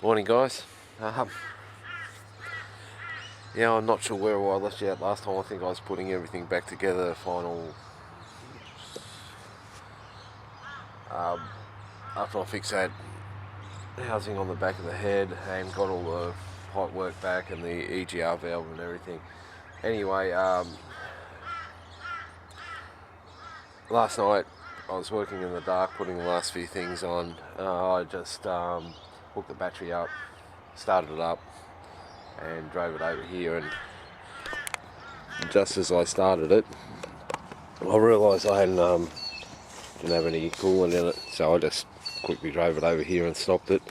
Morning guys. Yeah, I'm not sure where I left you out last time. I think I was putting everything back together, final after I fixed that housing on the back of the head and got all the pipe work back and the EGR valve and everything. Anyway, last night I was working in the dark putting the last few things on. I just hooked the battery up, started it up and drove it over here, and just as I started it I realised I didn't have any coolant in it, so I just quickly drove it over here and stopped it.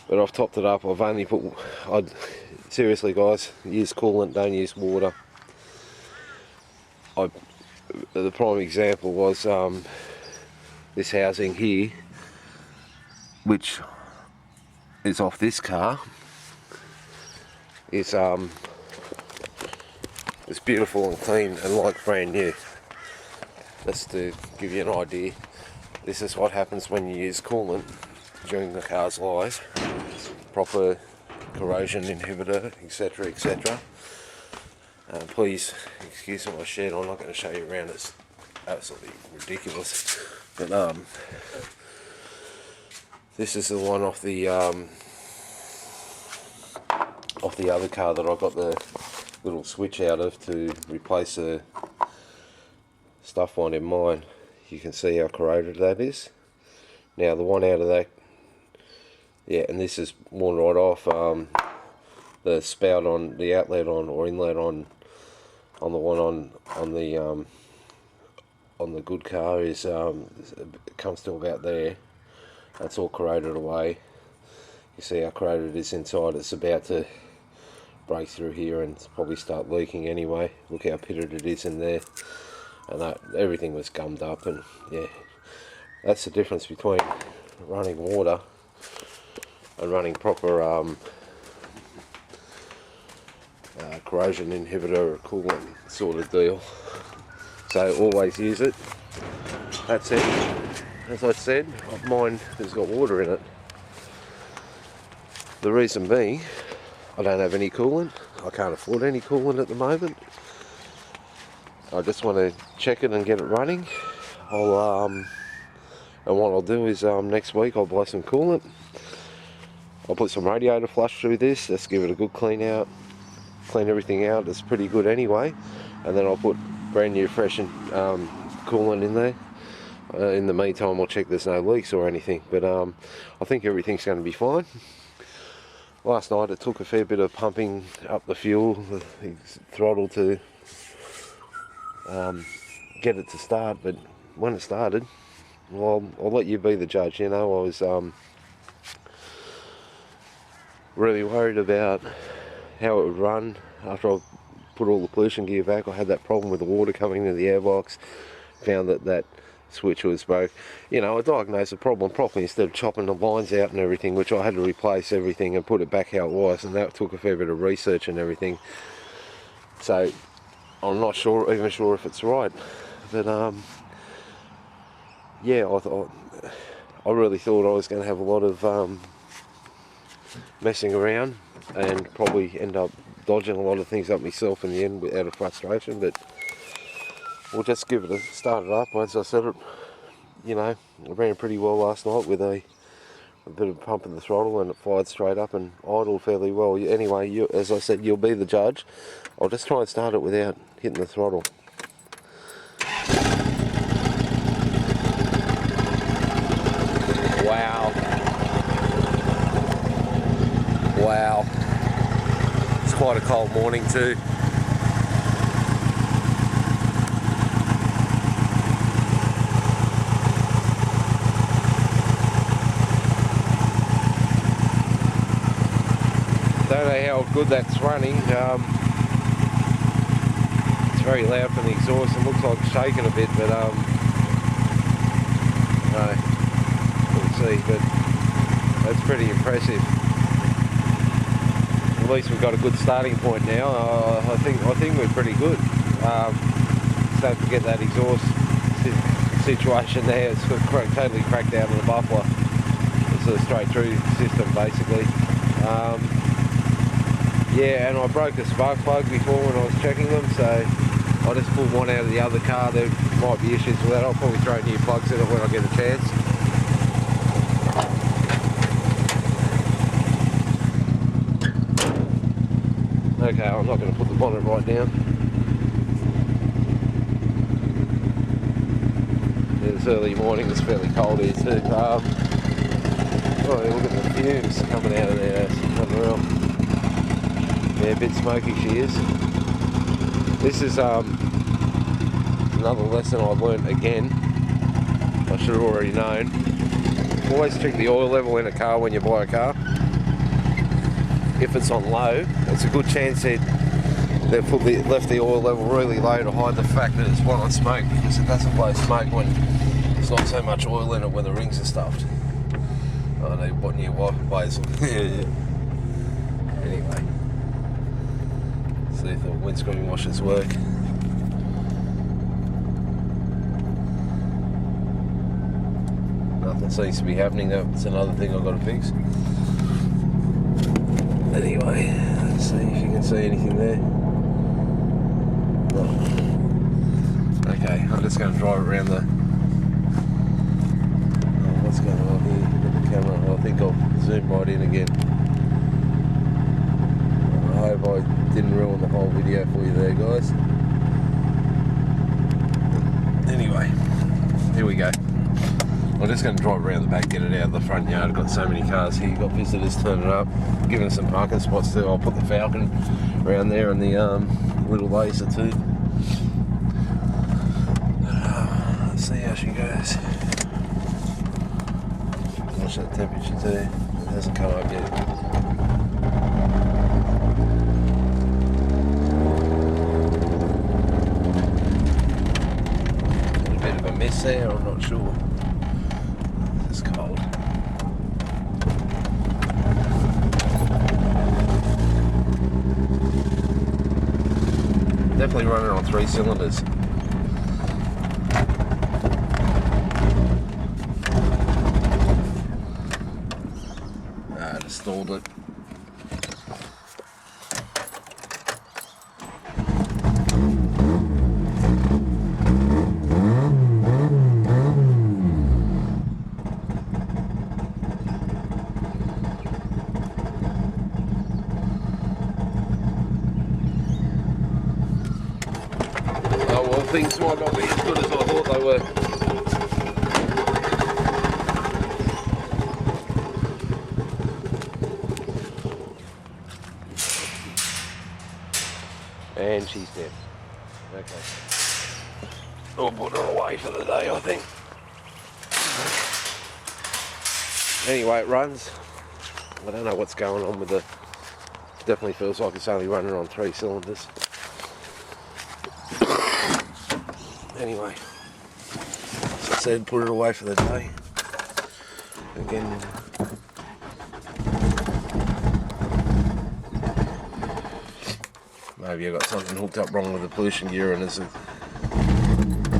But I've topped it up. I've only put, seriously guys, use coolant, don't use water. The prime example was this housing here, which is off this car. It's beautiful and clean and like brand new. Just to give you an idea, this is what happens when you use coolant during the car's life. Proper corrosion inhibitor, etc, etc. Please excuse my shed, I'm not going to show you around, it's absolutely ridiculous. But this is the one off the other car that I got the little switch out of to replace the stuff one in mine. You can see how corroded that is. Now the one out of that, yeah, and this is worn right off. The spout on the outlet on or inlet on the one on the good car is it comes to about there. That's all corroded away. You see how corroded it is inside. It's about to break through here and probably start leaking anyway. Look how pitted it is in there, and that everything was gummed up. And yeah, that's the difference between running water and running proper corrosion inhibitor or coolant sort of deal. So always use it. That's it. As I said, mine has got water in it. The reason being, I don't have any coolant. I can't afford any coolant at the moment. I just want to check it and get it running. And what I'll do is next week I'll buy some coolant. I'll put some radiator flush through this. Let's give it a good clean out. Clean everything out. It's pretty good anyway. And then I'll put brand new fresh and coolant in there. In the meantime, I'll check there's no leaks or anything. But I think everything's going to be fine. Last night it took a fair bit of pumping up the fuel, the throttle to get it to start, but when it started, well, I'll let you be the judge. You know, I was really worried about how it would run after I put all the pollution gear back. I had that problem with the water coming into the airbox, found that switch was broke. You know, I diagnosed the problem properly instead of chopping the lines out and everything, which I had to replace everything and put it back how it was, and that took a fair bit of research and everything. So I'm not even sure if it's right, but yeah, I really thought I was going to have a lot of messing around and probably end up dodging a lot of things up myself in the end out of frustration. But we'll just give it a start it up. As I said, you know, it ran pretty well last night with a bit of pump in the throttle, and it fired straight up and idled fairly well. Anyway, as I said, you'll be the judge. I'll just try and start it without hitting the throttle. Wow. Wow. It's quite a cold morning too. Don't know how good that's running. It's very loud from the exhaust and looks like it's shaking a bit, but no, we'll see. But that's pretty impressive. At least we've got a good starting point now. I think we're pretty good. Don't forget that exhaust situation there. It's totally cracked out of the muffler. It's a straight through system basically. Yeah, and I broke a spark plug before when I was checking them, so I just pulled one out of the other car. There might be issues with that. I'll probably throw new plugs in it when I get a chance. Okay, I'm not going to put the bonnet right down. It's early morning, it's fairly cold here too. Oh, look at the fumes coming out of there, that's unreal. Yeah, a bit smoky she is. This is another lesson I learned again. I should have already known. Always check the oil level in a car when you buy a car. If it's on low, it's a good chance that they've left the oil level really low to hide the fact that it's blowing smoke, because it doesn't blow smoke when there's not so much oil in it when the rings are stuffed. Oh no, what new wiper blades? Anyway, see if the windscreen washers work. Nothing seems to be happening. That's another thing I've got to fix. Anyway, let's see if you can see anything there. No. Okay, I'm just going to drive around the... Oh, what's going on here with the camera? I think I'll zoom right in again. I hope I didn't ruin the whole video for you there, guys. Anyway, here we go. I'm just going to drive around the back, get it out of the front yard. I've got so many cars here. You've got visitors turning up, giving us some parking spots too. I'll put the Falcon around there and the little Laser too. Let's see how she goes. Watch that temperature too. It hasn't come up yet. A bit of a mess there, I'm not sure. It's cold. Definitely running on 3 cylinders. I just stalled it. Things might not be as good as I thought they were. And she's dead. Okay. I'll put her away for the day, I think. Anyway, it runs. I don't know what's going on with the... Definitely feels like it's only running on 3 cylinders. Anyway, as I said, put it away for the day. Again, maybe I got something hooked up wrong with the pollution gear, and as it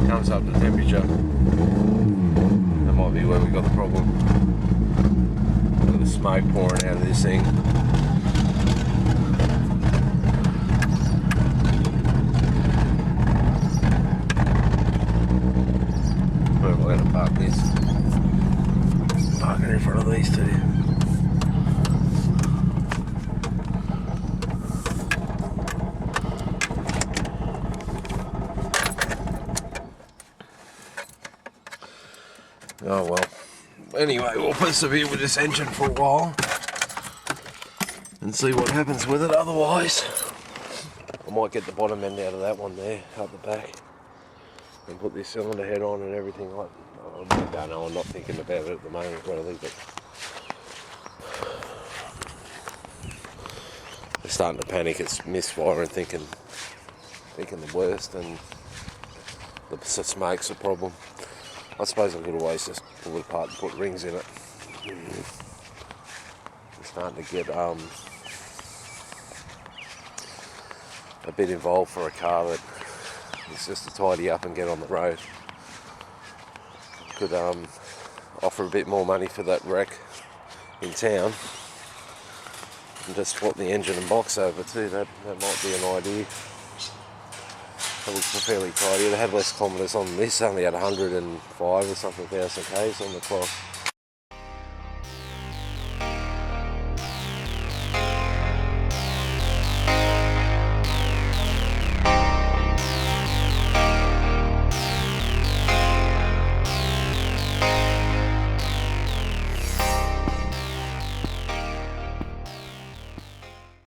comes up to temperature, that might be where we got the problem. Look at the smoke pouring out of this thing. Park this. Parking in front of these two. Oh well. Anyway, we'll persevere with this engine for a while and see what happens with it. Otherwise, I might get the bottom end out of that one there, up the back, and put this cylinder head on and everything like that. I don't know, I'm not thinking about it at the moment really, but they're starting to panic. It's misfire and thinking the worst, and the smoke's a problem. I suppose I could always just pull it apart and put rings in it. It's starting to get a bit involved for a car that is just to tidy up and get on the road. Could offer a bit more money for that wreck in town, And just swap the engine and box over too, that might be an idea. That looks fairly tidy. They had less kilometres on this, only had 105 or something thousand k's on the clock.